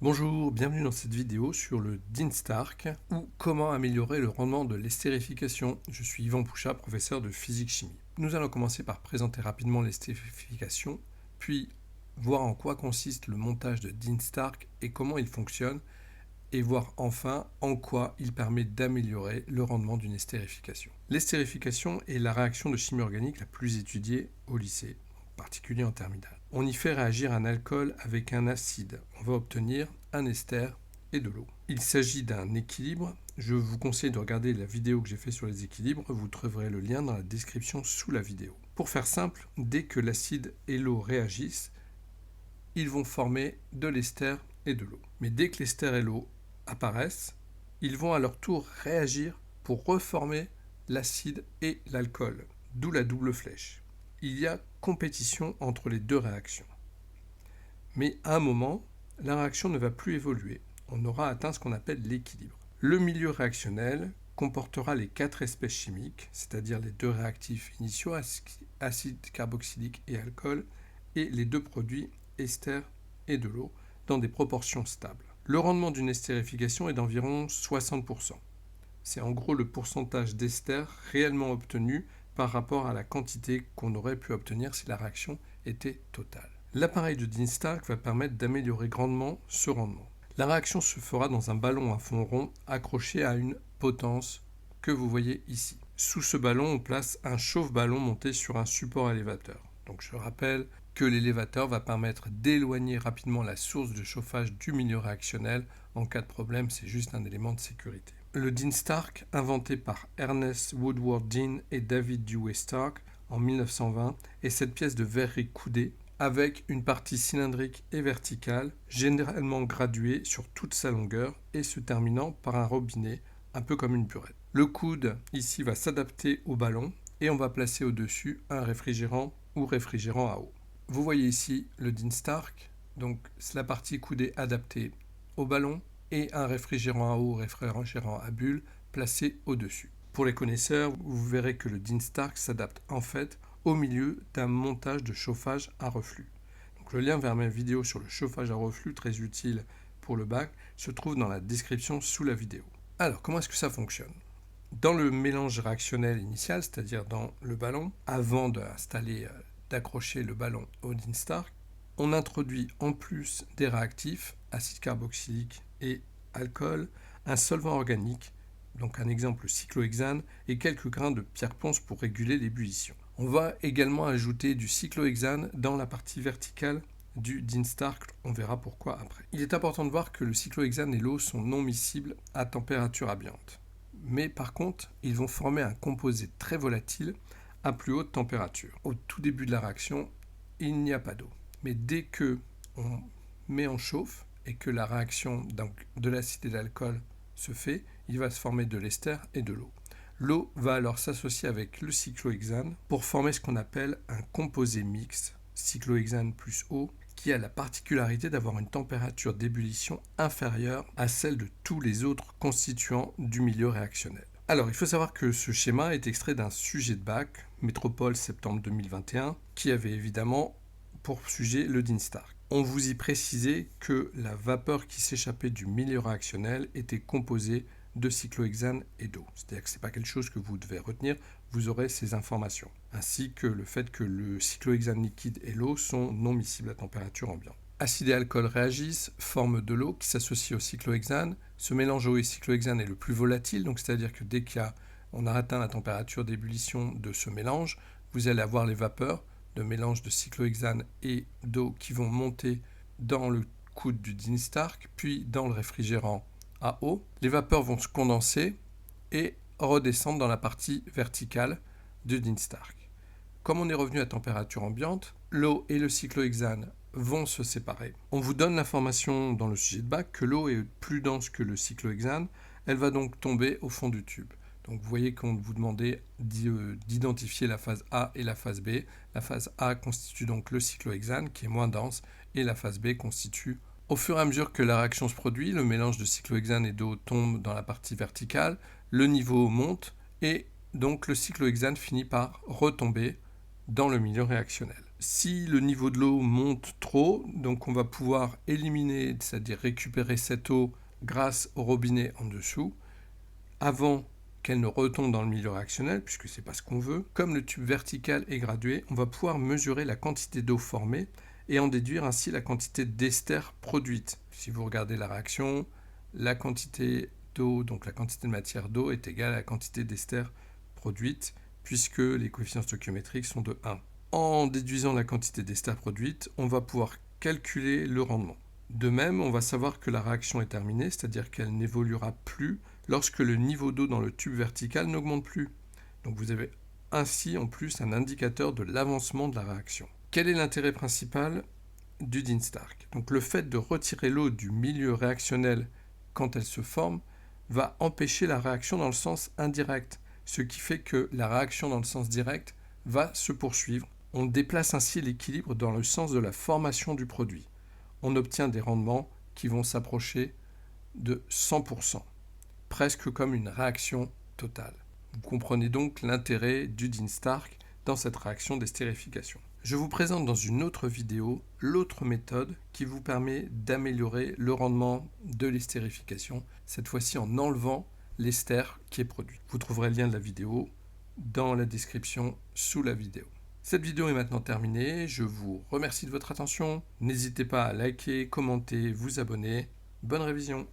Bonjour, bienvenue dans cette vidéo sur le DINSTARC ou comment améliorer le rendement de l'estérification. Je suis Yvan Pouchat, professeur de physique-chimie. Nous allons commencer par présenter rapidement l'estérification, puis voir en quoi consiste le montage de DINSTARC et comment il fonctionne, et voir enfin en quoi il permet d'améliorer le rendement d'une estérification. L'estérification est la réaction de chimie organique la plus étudiée au lycée, en particulier en terminale. On y fait réagir un alcool avec un acide. On va obtenir un ester et de l'eau. Il s'agit d'un équilibre. Je vous conseille de regarder la vidéo que j'ai faite sur les équilibres. Vous trouverez le lien dans la description sous la vidéo. Pour faire simple, dès que l'acide et l'eau réagissent, ils vont former de l'ester et de l'eau. Mais dès que l'ester et l'eau apparaissent, ils vont à leur tour réagir pour reformer l'acide et l'alcool, d'où la double flèche. Il y a compétition entre les deux réactions. Mais à un moment, la réaction ne va plus évoluer. On aura atteint ce qu'on appelle l'équilibre. Le milieu réactionnel comportera les 4 espèces chimiques, c'est-à-dire les deux réactifs initiaux, acide carboxylique et alcool, et les deux produits, ester et de l'eau, dans des proportions stables. Le rendement d'une estérification est d'environ 60%. C'est en gros le pourcentage d'ester réellement obtenu par rapport à la quantité qu'on aurait pu obtenir si la réaction était totale. L'appareil de DINSTARC va permettre d'améliorer grandement ce rendement. La réaction se fera dans un ballon à fond rond accroché à une potence que vous voyez ici. Sous ce ballon, on place un chauffe-ballon monté sur un support élévateur. Donc je rappelle que l'élévateur va permettre d'éloigner rapidement la source de chauffage du milieu réactionnel. En cas de problème, c'est juste un élément de sécurité. Le DINSTARC, inventé par Ernest Woodward Dean et David Dewey Stark en 1920, est cette pièce de verrerie coudée avec une partie cylindrique et verticale, généralement graduée sur toute sa longueur et se terminant par un robinet, un peu comme une burette. Le coude ici va s'adapter au ballon et on va placer au-dessus un réfrigérant ou réfrigérant à eau. Vous voyez ici le DINSTARC, donc c'est la partie coudée adaptée au ballon et un réfrigérant à eau, réfrigérant à bulles placé au-dessus. Pour les connaisseurs, vous verrez que le DINSTARC s'adapte en fait au milieu d'un montage de chauffage à reflux. Donc le lien vers ma vidéo sur le chauffage à reflux, très utile pour le bac, se trouve dans la description sous la vidéo. Alors, comment est-ce que ça fonctionne ? Dans le mélange réactionnel initial, c'est-à-dire dans le ballon, avant d'accrocher le ballon au DINSTARC, on introduit en plus des réactifs, acide carboxylique et alcool, un solvant organique, donc un exemple le cyclohexane, et quelques grains de pierre ponce pour réguler l'ébullition. On va également ajouter du cyclohexane dans la partie verticale du DINSTARC, on verra pourquoi après. Il est important de voir que le cyclohexane et l'eau sont non miscibles à température ambiante. Mais par contre, ils vont former un composé très volatile à plus haute température. Au tout début de la réaction, il n'y a pas d'eau. Mais dès que on met en chauffe et que la réaction donc, de l'acide et de l'alcool se fait, il va se former de l'ester et de l'eau. L'eau va alors s'associer avec le cyclohexane pour former ce qu'on appelle un composé mixte, cyclohexane plus eau, qui a la particularité d'avoir une température d'ébullition inférieure à celle de tous les autres constituants du milieu réactionnel. Alors, il faut savoir que ce schéma est extrait d'un sujet de bac, Métropole septembre 2021, qui avait évidemment pour sujet le DINSTARC. On vous y précisait que la vapeur qui s'échappait du milieu réactionnel était composée de cyclohexane et d'eau. C'est-à-dire que ce n'est pas quelque chose que vous devez retenir, vous aurez ces informations. Ainsi que le fait que le cyclohexane liquide et l'eau sont non miscibles à température ambiante. Acide et alcool réagissent, forment de l'eau qui s'associe au cyclohexane. Ce mélange eau et cyclohexane est le plus volatile, donc c'est-à-dire que dès qu'on a atteint la température d'ébullition de ce mélange, vous allez avoir les vapeurs de mélange de cyclohexane et d'eau qui vont monter dans le coude du DINSTARC, puis dans le réfrigérant à eau. Les vapeurs vont se condenser et redescendre dans la partie verticale du DINSTARC. Comme on est revenu à température ambiante, l'eau et le cyclohexane vont se séparer. On vous donne l'information dans le sujet de bac que l'eau est plus dense que le cyclohexane, elle va donc tomber au fond du tube. Donc vous voyez qu'on vous demandait d'identifier la phase A et la phase B. La phase A constitue donc le cyclohexane qui est moins dense et la phase B constitue. Au fur et à mesure que la réaction se produit, le mélange de cyclohexane et d'eau tombe dans la partie verticale, le niveau monte et donc le cyclohexane finit par retomber dans le milieu réactionnel. Si le niveau de l'eau monte trop, donc on va pouvoir éliminer, c'est-à-dire récupérer cette eau grâce au robinet en dessous, avant qu'elle ne retombe dans le milieu réactionnel, puisque c'est pas ce qu'on veut. Comme le tube vertical est gradué, on va pouvoir mesurer la quantité d'eau formée et en déduire ainsi la quantité d'ester produite. Si vous regardez la réaction, la quantité d'eau, donc la quantité de matière d'eau est égale à la quantité d'ester produite, puisque les coefficients stoichiométriques sont de 1. En déduisant la quantité d'ester produite, on va pouvoir calculer le rendement. De même, on va savoir que la réaction est terminée, c'est-à-dire qu'elle n'évoluera plus lorsque le niveau d'eau dans le tube vertical n'augmente plus. Donc vous avez ainsi en plus un indicateur de l'avancement de la réaction. Quel est l'intérêt principal du DIN-STARK? Donc le fait de retirer l'eau du milieu réactionnel quand elle se forme va empêcher la réaction dans le sens indirect, ce qui fait que la réaction dans le sens direct va se poursuivre. On déplace ainsi l'équilibre dans le sens de la formation du produit. On obtient des rendements qui vont s'approcher de 100%, presque comme une réaction totale. Vous comprenez donc l'intérêt du DIN-STARK dans cette réaction d'estérification. Je vous présente dans une autre vidéo l'autre méthode qui vous permet d'améliorer le rendement de l'estérification, cette fois-ci en enlevant l'ester qui est produit. Vous trouverez le lien de la vidéo dans la description sous la vidéo. Cette vidéo est maintenant terminée, je vous remercie de votre attention. N'hésitez pas à liker, commenter, vous abonner. Bonne révision!